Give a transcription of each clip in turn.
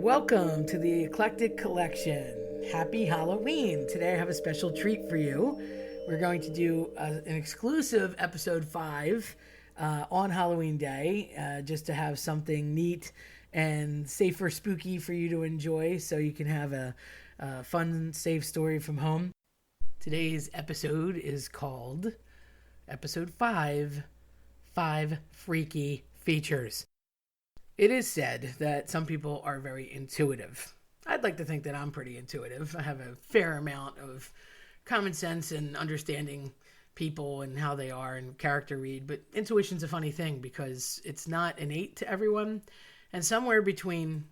Welcome to the Eclectic Collection. Happy Halloween. Today I have a special treat for you. We're going to do an exclusive episode 5 on Halloween Day, just to have something neat and safer, spooky for you to enjoy so you can have a fun, safe story from home. Today's episode is called Episode 5 5 Freaky Features. It is said that some people are very intuitive. I'd like to think that I'm pretty intuitive. I have a fair amount of common sense and understanding people and how they are and character read, but intuition's a funny thing because it's not innate to everyone. And somewhere between,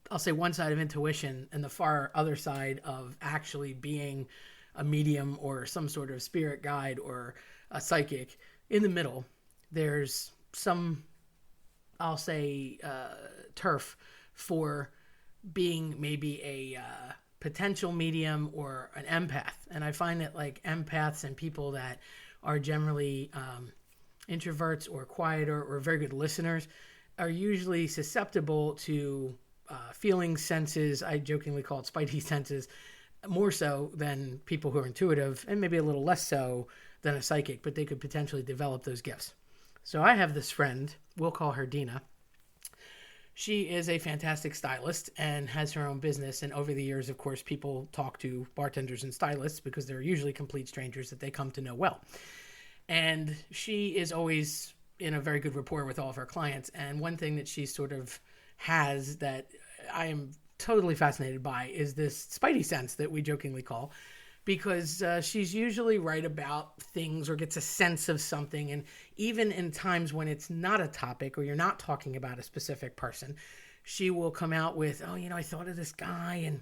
I'll say, one side of intuition and the far other side of actually being a medium or some sort of spirit guide or a psychic, in the middle, there's some, I'll say, turf for being maybe a potential medium or an empath. And I find that like empaths and people that are generally introverts or quieter or very good listeners are usually susceptible to feelings, senses. I jokingly call it spidey senses, more so than people who are intuitive, and maybe a little less so than a psychic, but they could potentially develop those gifts. So I have this friend, we'll call her Dina. She is a fantastic stylist and has her own business. And over the years, of course, people talk to bartenders and stylists because they're usually complete strangers that they come to know well. And she is always in a very good rapport with all of her clients. And one thing that she sort of has that I am totally fascinated by is this spidey sense that we jokingly call, because she's usually right about things or gets a sense of something. And even in times when it's not a topic or you're not talking about a specific person, she will come out with, oh, I thought of this guy and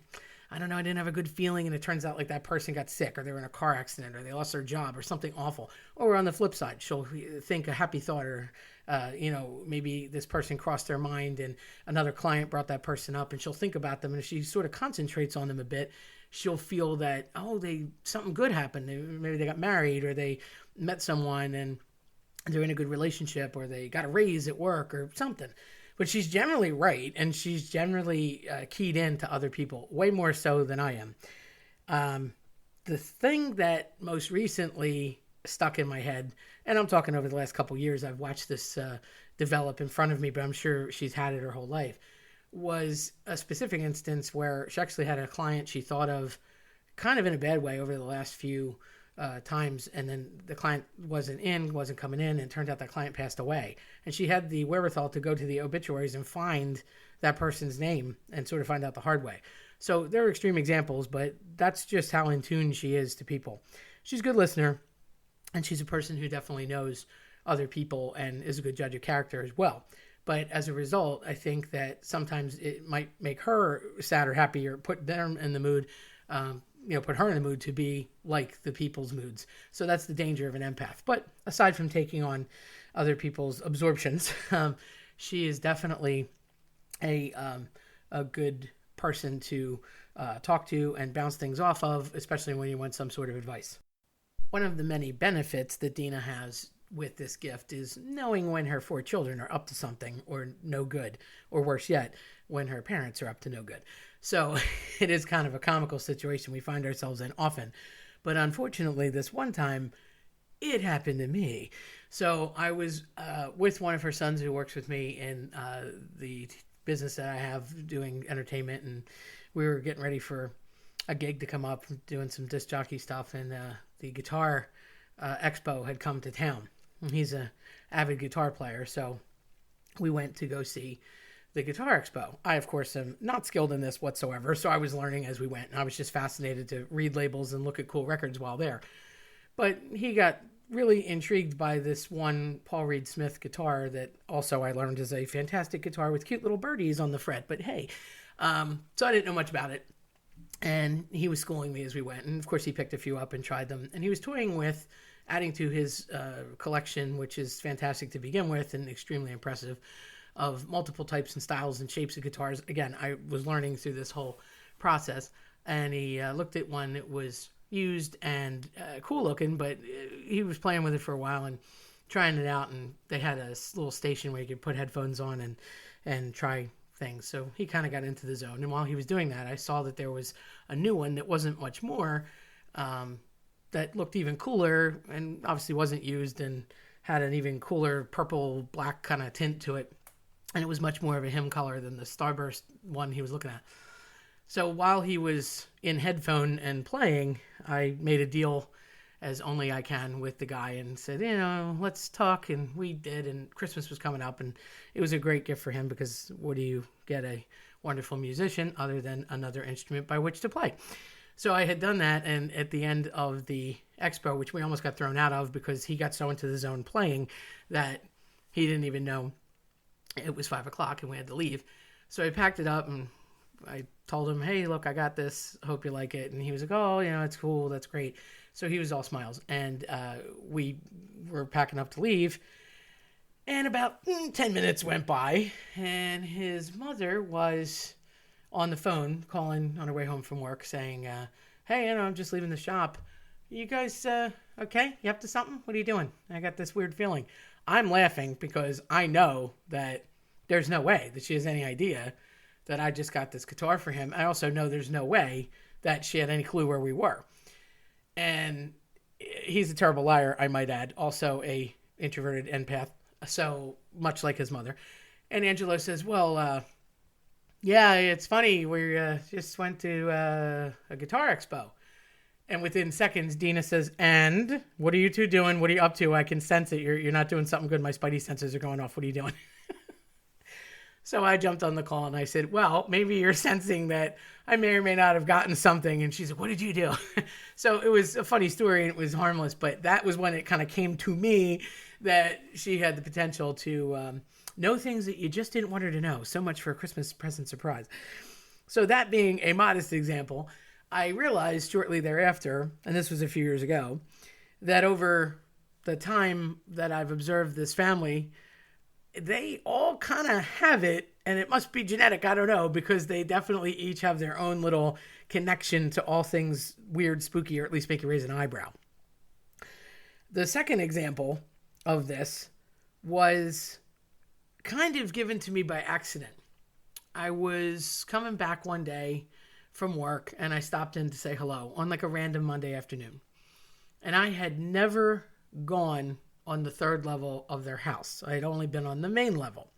I don't know, I didn't have a good feeling. And it turns out like that person got sick or they were in a car accident or they lost their job or something awful. Or on the flip side, she'll think a happy thought or, maybe this person crossed their mind and another client brought that person up and she'll think about them. And if she sort of concentrates on them a bit, she'll feel that, something good happened. Maybe they got married or they met someone and they're in a good relationship or they got a raise at work or something. But she's generally right, and she's generally keyed in to other people, way more so than I am. The thing that most recently stuck in my head, and I'm talking over the last couple years, I've watched this develop in front of me, but I'm sure she's had it her whole life, was a specific instance where she actually had a client she thought of kind of in a bad way over the last few times, and then the client wasn't coming in, and it turned out that client passed away. And she had the wherewithal to go to the obituaries and find that person's name and sort of find out the hard way. So there are extreme examples, but that's just how in tune she is to people. She's a good listener, and she's a person who definitely knows other people and is a good judge of character as well. But as a result, I think that sometimes it might make her sad or happy or put them in the mood, put her in the mood to be like the people's moods. So that's the danger of an empath. But aside from taking on other people's absorptions, she is definitely a good person to talk to and bounce things off of, especially when you want some sort of advice. One of the many benefits that Dina has with this gift is knowing when her 4 children are up to something or no good, or worse yet, when her parents are up to no good. So it is kind of a comical situation we find ourselves in often. But unfortunately, this one time, it happened to me. So I was with one of her sons who works with me in the business that I have doing entertainment, and we were getting ready for a gig to come up, doing some disc jockey stuff, and the guitar expo had come to town. He's an avid guitar player, so we went to go see the Guitar Expo. I, of course, am not skilled in this whatsoever, so I was learning as we went, and I was just fascinated to read labels and look at cool records while there. But he got really intrigued by this one Paul Reed Smith guitar that also I learned is a fantastic guitar with cute little birdies on the fret, but hey. So I didn't know much about it, and he was schooling me as we went, and of course he picked a few up and tried them, and he was toying with adding to his collection, which is fantastic to begin with and extremely impressive, of multiple types and styles and shapes of guitars. Again, I was learning through this whole process, and he looked at one that was used and cool looking, but he was playing with it for a while and trying it out, and they had a little station where you could put headphones on and try things. So he kind of got into the zone. And while he was doing that, I saw that there was a new one that wasn't much more, that looked even cooler and obviously wasn't used and had an even cooler purple black kind of tint to it. And it was much more of a him color than the Starburst one he was looking at. So while he was in headphone and playing, I made a deal as only I can with the guy and said, let's talk. And we did. And Christmas was coming up, and it was a great gift for him, because what do you get a wonderful musician other than another instrument by which to play? So I had done that. And at the end of the expo, which we almost got thrown out of because he got so into the zone playing that he didn't even know it was 5:00 and we had to leave. So I packed it up and I told him, hey, look, I got this. Hope you like it. And he was like, oh, it's cool. That's great. So he was all smiles. And we were packing up to leave. And about 10 minutes went by. And his mother was on the phone calling on her way home from work saying, hey, I'm just leaving the shop. You guys okay? You up to something? What are you doing? I got this weird feeling. I'm laughing because I know that there's no way that she has any idea that I just got this guitar for him. I also know there's no way that she had any clue where we were. And he's a terrible liar, I might add. Also a introverted empath, so much like his mother. And Angelo says, well, yeah, it's funny. We just went to a guitar expo. And within seconds, Dina says, and what are you two doing? What are you up to? I can sense it. You're not doing something good. My spidey senses are going off. What are you doing? So I jumped on the call and I said, well, maybe you're sensing that I may or may not have gotten something. And she said, what did you do? So it was a funny story and it was harmless. But that was when it kind of came to me that she had the potential to know things that you just didn't want her to know. So much for a Christmas present surprise. So that being a modest example, I realized shortly thereafter, and this was a few years ago, that over the time that I've observed this family, they all kind of have it, and it must be genetic, I don't know, because they definitely each have their own little connection to all things weird, spooky, or at least make you raise an eyebrow. The second example of this was kind of given to me by accident. I was coming back one day from work, and I stopped in to say hello on like a random Monday afternoon. And I had never gone on the third level of their house. I had only been on the main level.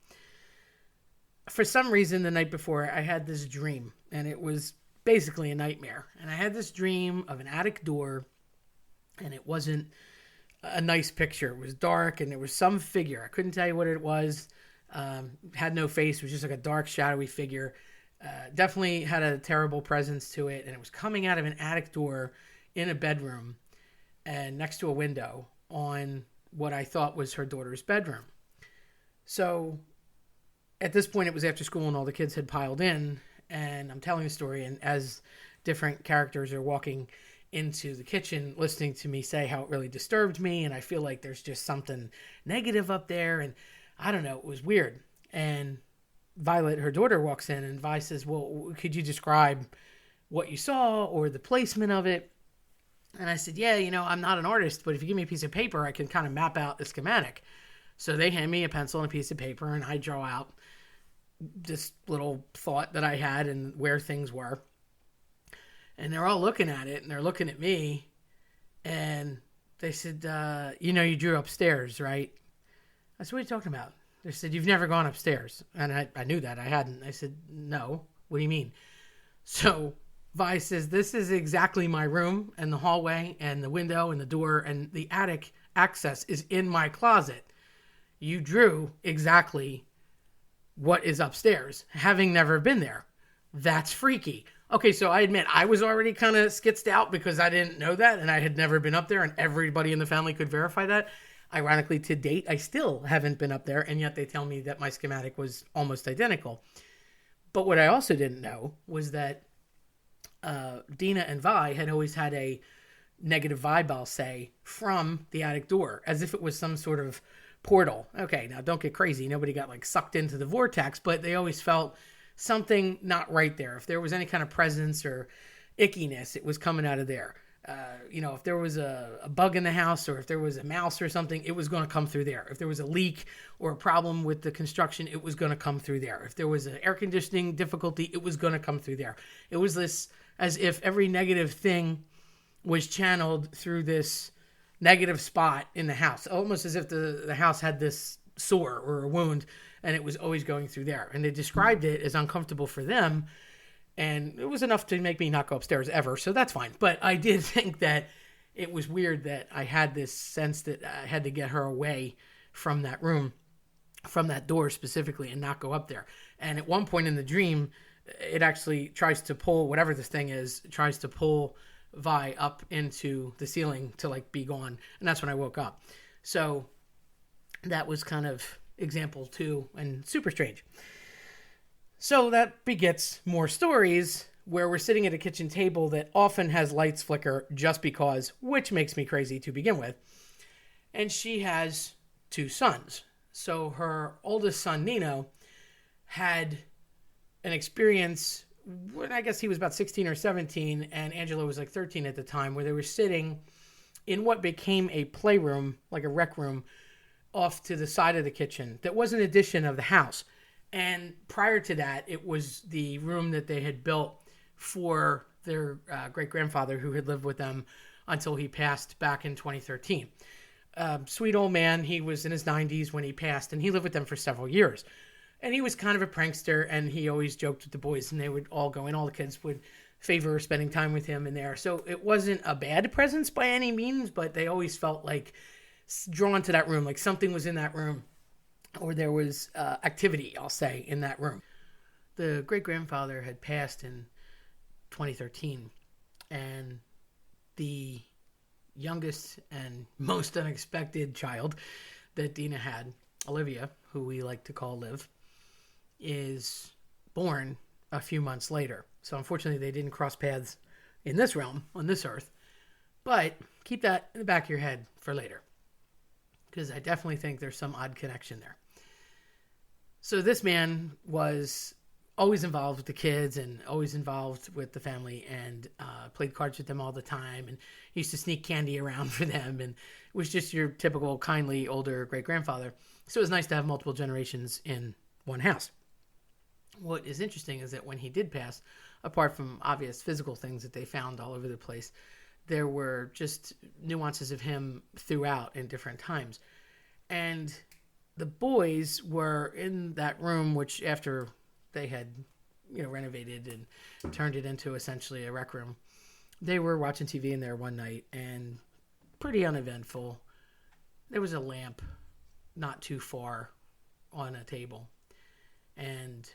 For some reason, the night before, I had this dream, and it was basically a nightmare. And I had this dream of an attic door, and it wasn't a nice picture. It was dark, and there was some figure. I couldn't tell you what it was. Had no face. It was just like a dark, shadowy figure. Definitely had a terrible presence to it, and it was coming out of an attic door in a bedroom and next to a window on what I thought was her daughter's bedroom. So at this point, it was after school and all the kids had piled in, and I'm telling the story, and as different characters are walking into the kitchen listening to me say how it really disturbed me, and I feel like there's just something negative up there, and I don't know, it was weird. And Violet, her daughter, walks in, and Vi says, well, could you describe what you saw or the placement of it? And I said, yeah, I'm not an artist, but if you give me a piece of paper, I can kind of map out the schematic. So they hand me a pencil and a piece of paper, and I draw out this little thought that I had and where things were. And they're all looking at it, and they're looking at me, and they said, you drew upstairs, right? I said, what are you talking about? They said, you've never gone upstairs. And I knew that. I hadn't. I said, no. What do you mean? So Vi says, this is exactly my room and the hallway and the window and the door, and the attic access is in my closet. You drew exactly what is upstairs, having never been there. That's freaky. Okay, so I admit I was already kind of skitzed out because I didn't know that, and I had never been up there, and everybody in the family could verify that. Ironically, to date, I still haven't been up there, and yet they tell me that my schematic was almost identical. But what I also didn't know was that Dina and Vi had always had a negative vibe, I'll say, from the attic door, as if it was some sort of portal. Okay, now don't get crazy. Nobody got sucked into the vortex, but they always felt something not right there. If there was any kind of presence or ickiness, it was coming out of there. if there was a bug in the house or if there was a mouse or something, it was going to come through there. If there was a leak or a problem with the construction, it was going to come through there. If there was an air conditioning difficulty, it was going to come through there. It was this as if every negative thing was channeled through this negative spot in the house, almost as if the house had this sore or a wound and it was always going through there. And they described it as uncomfortable for them. And it was enough to make me not go upstairs ever, so that's fine. But I did think that it was weird that I had this sense that I had to get her away from that room, from that door specifically, and not go up there. And at one point in the dream, it actually tries to pull, whatever this thing is, tries to pull Vi up into the ceiling to like be gone. And that's when I woke up. So that was kind of example 2 and super strange. So that begets more stories where we're sitting at a kitchen table that often has lights flicker just because, which makes me crazy to begin with. And she has 2 sons. So her oldest son, Nino, had an experience when I guess he was about 16 or 17 and Angelo was like 13 at the time, where they were sitting in what became a playroom, like a rec room, off to the side of the kitchen that was an addition of the house. And prior to that, it was the room that they had built for their great-grandfather who had lived with them until he passed back in 2013. Sweet old man, he was in his 90s when he passed, and he lived with them for several years. And he was kind of a prankster, and he always joked with the boys, and they would all go in. All the kids would favor spending time with him in there. So it wasn't a bad presence by any means, but they always felt like drawn to that room, like something was in that room. Or there was activity, I'll say, in that room. The great-grandfather had passed in 2013, and the youngest and most unexpected child that Dina had, Olivia, who we like to call Liv, is born a few months later. So unfortunately, they didn't cross paths in this realm, on this earth. But keep that in the back of your head for later, because I definitely think there's some odd connection there. So this man was always involved with the kids and always involved with the family and played cards with them all the time and used to sneak candy around for them and was just your typical kindly older great-grandfather. So it was nice to have multiple generations in one house. What is interesting is that when he did pass, apart from obvious physical things that they found all over the place, there were just nuances of him throughout in different times. And the boys were in that room, which after they had, renovated and turned it into essentially a rec room, they were watching TV in there one night and pretty uneventful. There was a lamp not too far on a table, and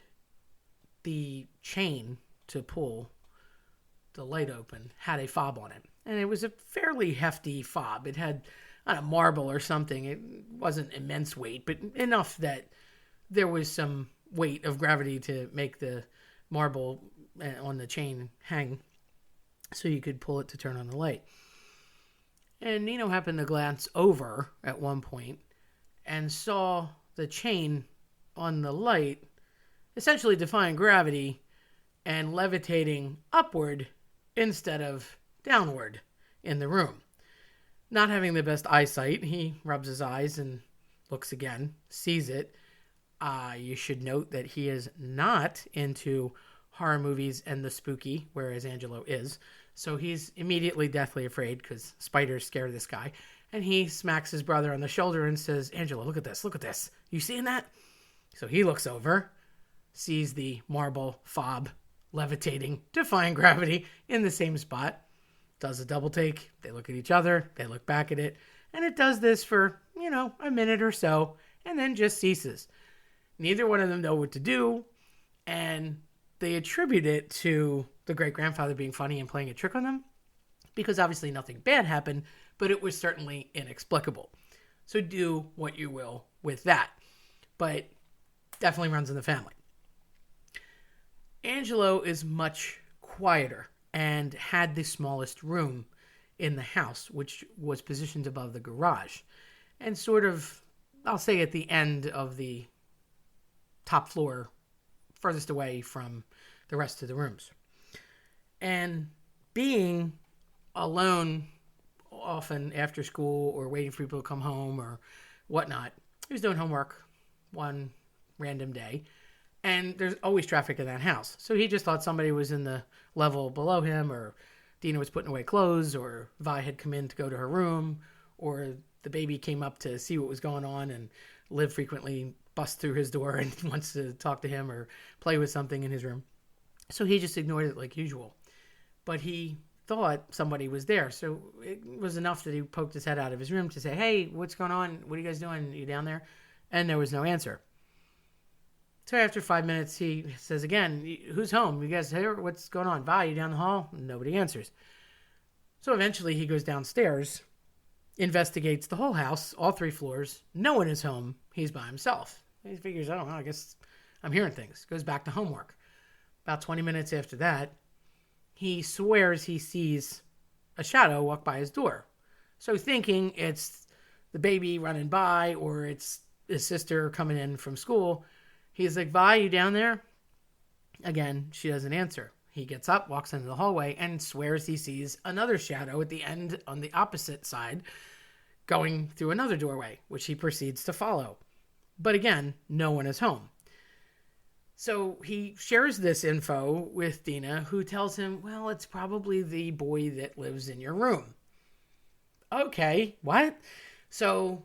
the chain to pull the light open had a fob on it. And it was a fairly hefty fob. It had on a marble or something. It wasn't immense weight, but enough that there was some weight of gravity to make the marble on the chain hang so you could pull it to turn on the light. And Nino happened to glance over at one point and saw the chain on the light essentially defying gravity and levitating upward instead of downward in the room. Not having the best eyesight, he rubs his eyes and looks again, sees it. You should note that he is not into horror movies and the spooky, whereas Angelo is. So he's immediately deathly afraid because spiders scare this guy. And he smacks his brother on the shoulder and says, "Angelo, look at this, look at this. You seeing that?" So he looks over, sees the marble fob levitating, defying gravity in the same spot. Does a double take. They look at each other. They look back at it. And it does this for, a minute or so and then just ceases. Neither one of them know what to do. And they attribute it to the great-grandfather being funny and playing a trick on them because obviously nothing bad happened, but it was certainly inexplicable. So do what you will with that. But definitely runs in the family. Angelo is much quieter and had the smallest room in the house, which was positioned above the garage and sort of, I'll say, at the end of the top floor, furthest away from the rest of the rooms. And being alone, often after school or waiting for people to come home or whatnot. He was doing homework one random day, and there's always traffic in that house. So he just thought somebody was in the level below him, or Dina was putting away clothes, or Vi had come in to go to her room, or the baby came up to see what was going on, and Liv frequently busts through his door and wants to talk to him or play with something in his room. So he just ignored it like usual. But he thought somebody was there. So it was enough that he poked his head out of his room to say, "Hey, what's going on? What are you guys doing? Are you down there?" And there was no answer. So after 5 minutes, he says again, "Who's home? You guys here? What's going on? Vi, you down the hall?" Nobody answers. So eventually he goes downstairs, investigates the whole house, all 3 floors. No one is home. He's by himself. He figures, I don't know, I guess I'm hearing things. Goes back to homework. About 20 minutes after that, he swears he sees a shadow walk by his door. So thinking it's the baby running by or it's his sister coming in from school, he's like, "Vi, you down there?" Again, she doesn't answer. He gets up, walks into the hallway, and swears he sees another shadow at the end on the opposite side going through another doorway, which he proceeds to follow. But again, no one is home. So he shares this info with Dina, who tells him, "Well, it's probably the boy that lives in your room." Okay, what? So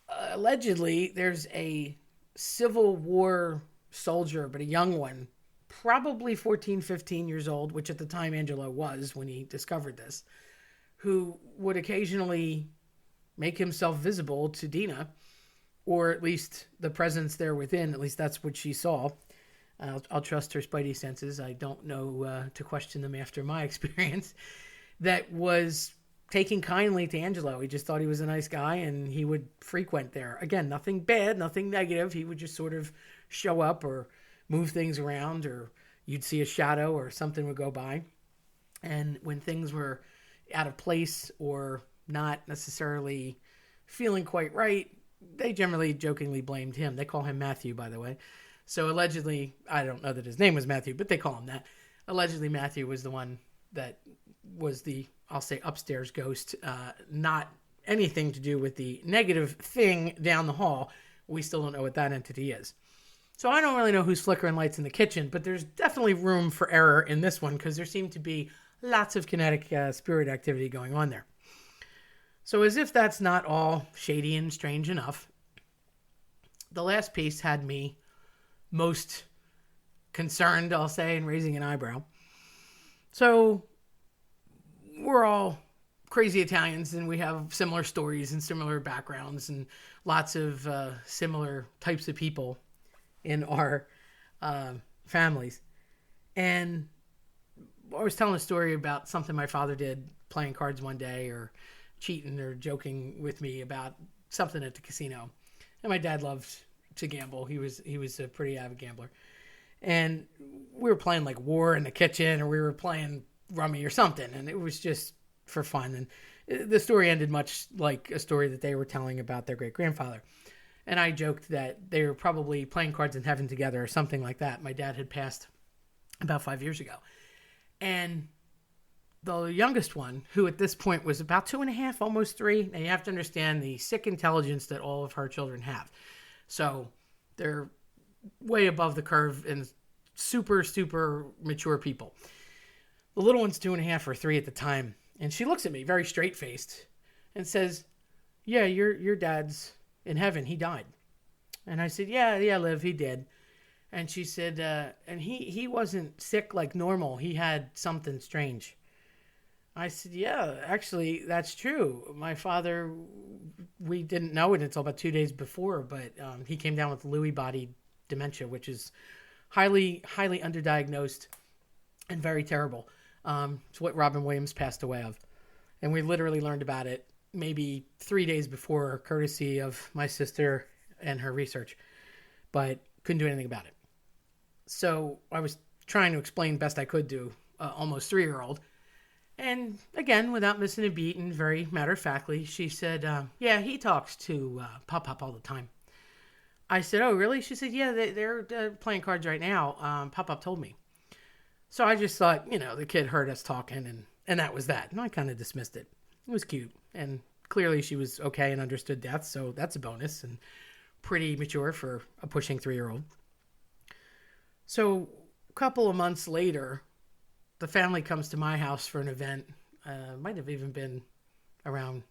allegedly, there's a Civil War soldier, but a young one, probably 14, 15 years old, which at the time Angelo was when he discovered this, who would occasionally make himself visible to Dina, or at least the presence there within. At least that's what she saw. I'll trust her spidey senses. I don't know to question them after my experience. That was taking kindly to Angelo. He just thought he was a nice guy, and he would frequent there. Again, nothing bad, nothing negative. He would just sort of show up or move things around, or you'd see a shadow or something would go by. And when things were out of place or not necessarily feeling quite right, they generally jokingly blamed him. They call him Matthew, by the way. So allegedly, I don't know that his name was Matthew, but they call him that. Allegedly, Matthew was the one that was the, I'll say, upstairs ghost, not anything to do with the negative thing down the hall. We still don't know what that entity is. So I don't really know who's flickering lights in the kitchen, but there's definitely room for error in this one because there seemed to be lots of kinetic spirit activity going on there. So as if that's not all shady and strange enough, the last piece had me most concerned, I'll say, and raising an eyebrow. So we're all crazy Italians, and we have similar stories and similar backgrounds and lots of similar types of people in our families. And I was telling a story about something my father did playing cards one day, or cheating or joking with me about something at the casino. And my dad loved to gamble. He was a pretty avid gambler. And we were playing like War in the kitchen, or we were playing Rummy or something. And it was just for fun. And the story ended much like a story that they were telling about their great-grandfather. And I joked that they were probably playing cards in heaven together or something like that. My dad had passed about 5 years ago. And the youngest one, who at this point was about 2.5, almost 3. And you have to understand the sick intelligence that all of her children have. So they're way above the curve and super, super mature people. The little one's 2.5 or 3 at the time. And she looks at me very straight-faced and says, "Yeah, your dad's in heaven. He died." And I said, yeah, Liv, he did. And she said, and he wasn't sick like normal. He had something strange. I said, yeah, actually, that's true. My father, we didn't know it until about 2 days before, but he came down with Lewy body dementia, which is highly, highly underdiagnosed and very terrible. It's what Robin Williams passed away of. And we literally learned about it maybe 3 days before, courtesy of my sister and her research, but couldn't do anything about it. So I was trying to explain best I could to almost 3-year-old. And again, without missing a beat and very matter-of-factly, she said, yeah, he talks to Pop-Pop all the time. I said, oh, really? She said, yeah, they're playing cards right now. Pop-Pop told me. So I just thought, the kid heard us talking and And that was that. And I kind of dismissed it. It was cute. And clearly she was okay and understood death, so that's a bonus and pretty mature for a pushing 3-year-old. So a couple of months later, the family comes to my house for an event. Might have even been around,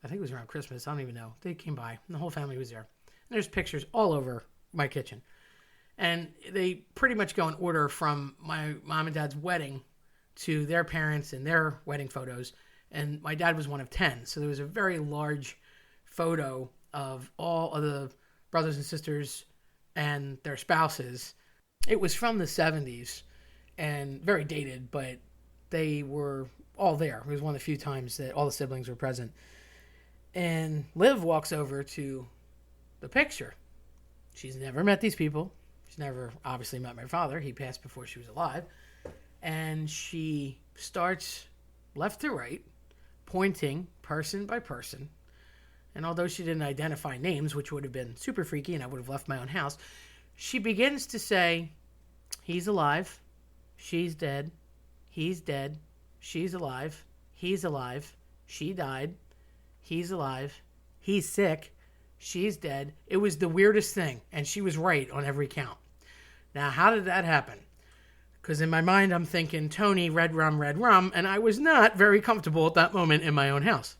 I think it was around Christmas. I don't even know. They came by and the whole family was there. And there's pictures all over my kitchen. And they pretty much go in order from my mom and dad's wedding to their parents and their wedding photos. And my dad was one of 10. So there was a very large photo of all of the brothers and sisters and their spouses. It was from the 70s and very dated, but they were all there. It was one of the few times that all the siblings were present. And Liv walks over to the picture. She's never met these people. She's never obviously met my father. He passed before she was alive. And she starts left to right, pointing person by person. And although she didn't identify names, which would have been super freaky and I would have left my own house, she begins to say, he's alive, she's dead, he's dead, she's alive, he's alive, she died, he's alive, he's sick, she's dead. It was the weirdest thing, and she was right on every count. Now, how did that happen? Because in my mind, I'm thinking, Tony, red rum, and I was not very comfortable at that moment in my own house.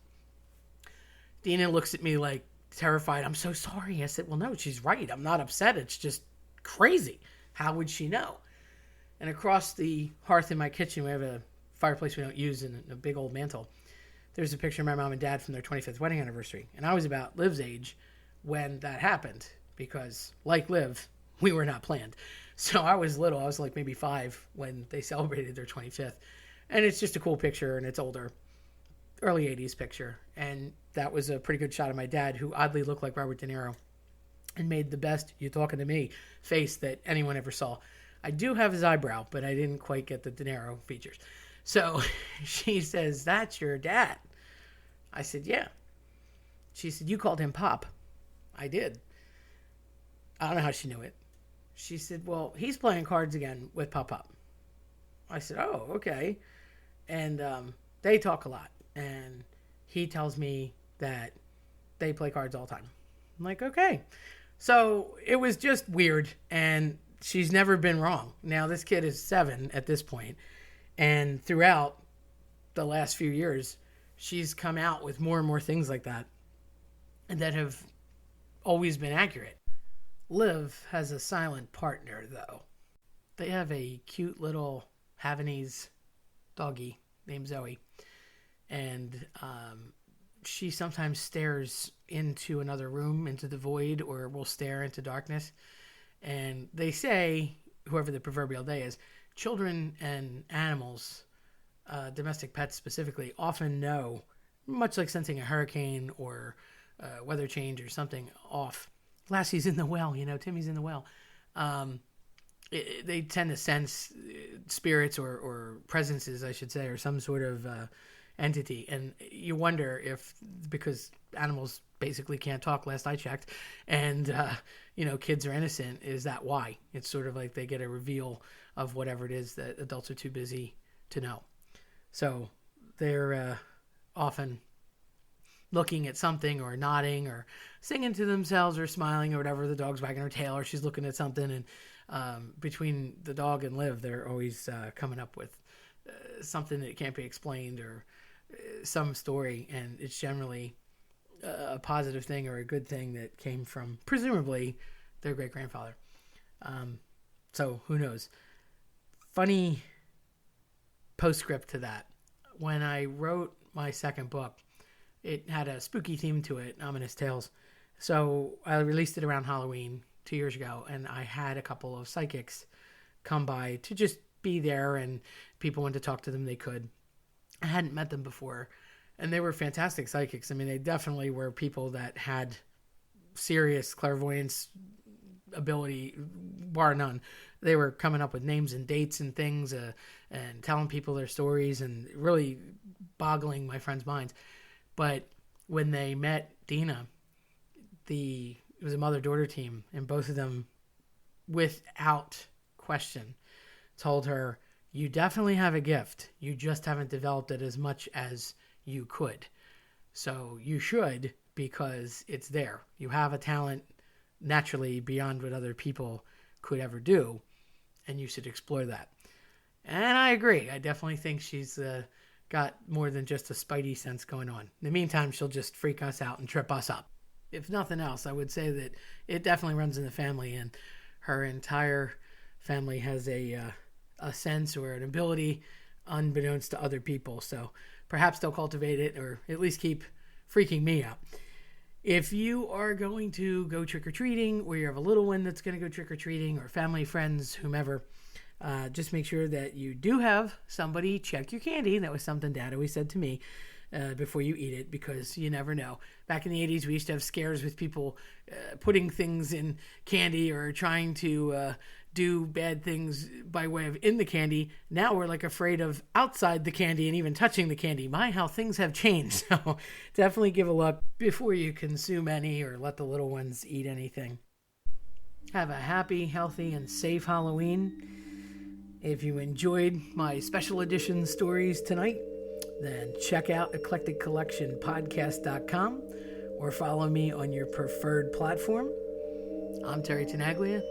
Dina looks at me like terrified. I'm so sorry. I said, well, no, she's right. I'm not upset. It's just crazy. How would she know? And across the hearth in my kitchen, we have a fireplace we don't use and a big old mantle. There's a picture of my mom and dad from their 25th wedding anniversary. And I was about Liv's age when that happened because, like Liv, we were not planned. So I was little. I was like maybe 5 when they celebrated their 25th. And it's just a cool picture, and it's older. Early 80s picture. And that was a pretty good shot of my dad, who oddly looked like Robert De Niro and made the best "you talking to me" face that anyone ever saw. I do have his eyebrow, but I didn't quite get the De Niro features. So she says, that's your dad. I said, yeah. She said, you called him Pop. I did. I don't know how she knew it. She said, well, he's playing cards again with Pop. I said, oh, okay. And they talk a lot. And he tells me that they play cards all the time. I'm like, okay. So it was just weird. And she's never been wrong. Now, this kid is 7 at this point. And throughout the last few years, she's come out with more and more things like that. And that have always been accurate. Liv has a silent partner, though. They have a cute little Havanese doggy named Zoe. And she sometimes stares into another room, into the void, or will stare into darkness. And they say, whoever the proverbial they is, children and animals, domestic pets specifically, often know, much like sensing a hurricane or weather change or something off. Lassie's in the well, Timmy's in the well. They tend to sense spirits or presences, I should say, or some sort of entity. And you wonder if, because animals basically can't talk last I checked, and kids are innocent, is that why? It's sort of like they get a reveal of whatever it is that adults are too busy to know. So they're often looking at something or nodding or singing to themselves or smiling or whatever. The dog's wagging her tail or she's looking at something, and between the dog and Liv, they're always coming up with something that can't be explained or some story, and it's generally a positive thing or a good thing that came from presumably their great-grandfather. So who knows? Funny postscript to that. When I wrote my second book, it had a spooky theme to it, Ominous Tales. So I released it around Halloween 2 years ago, and I had a couple of psychics come by to just be there, and people wanted to talk to them, they could. I hadn't met them before, and they were fantastic psychics. I mean, they definitely were people that had serious clairvoyance ability, bar none. They were coming up with names and dates and things, and telling people their stories, and really boggling my friends' minds. But when they met Dina, it was a mother-daughter team, and both of them, without question, told her, You definitely have a gift. You just haven't developed it as much as you could. So you should, because it's there. You have a talent naturally beyond what other people could ever do, and you should explore that. And I agree. I definitely think she's got more than just a spidey sense going on. In the meantime, she'll just freak us out and trip us up. If nothing else, I would say that it definitely runs in the family, and her entire family has a sense or an ability unbeknownst to other people. So perhaps they'll cultivate it, or at least keep freaking me out. If you are going to go trick-or-treating, or you have a little one that's going to go trick-or-treating, or family, friends, whomever, just make sure that you do have somebody check your candy. That was something Dad always said to me before you eat it, because you never know. Back in the 80s, we used to have scares with people putting things in candy or trying to do bad things by way of in the candy. Now we're like afraid of outside the candy and even touching the candy. My, how things have changed. So definitely give a look before you consume any or let the little ones eat anything. Have a happy, healthy, and safe Halloween. If you enjoyed my special edition stories tonight, then check out eclecticcollectionpodcast.com or follow me on your preferred platform. I'm Terry Tenaglia.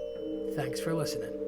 Thanks for listening.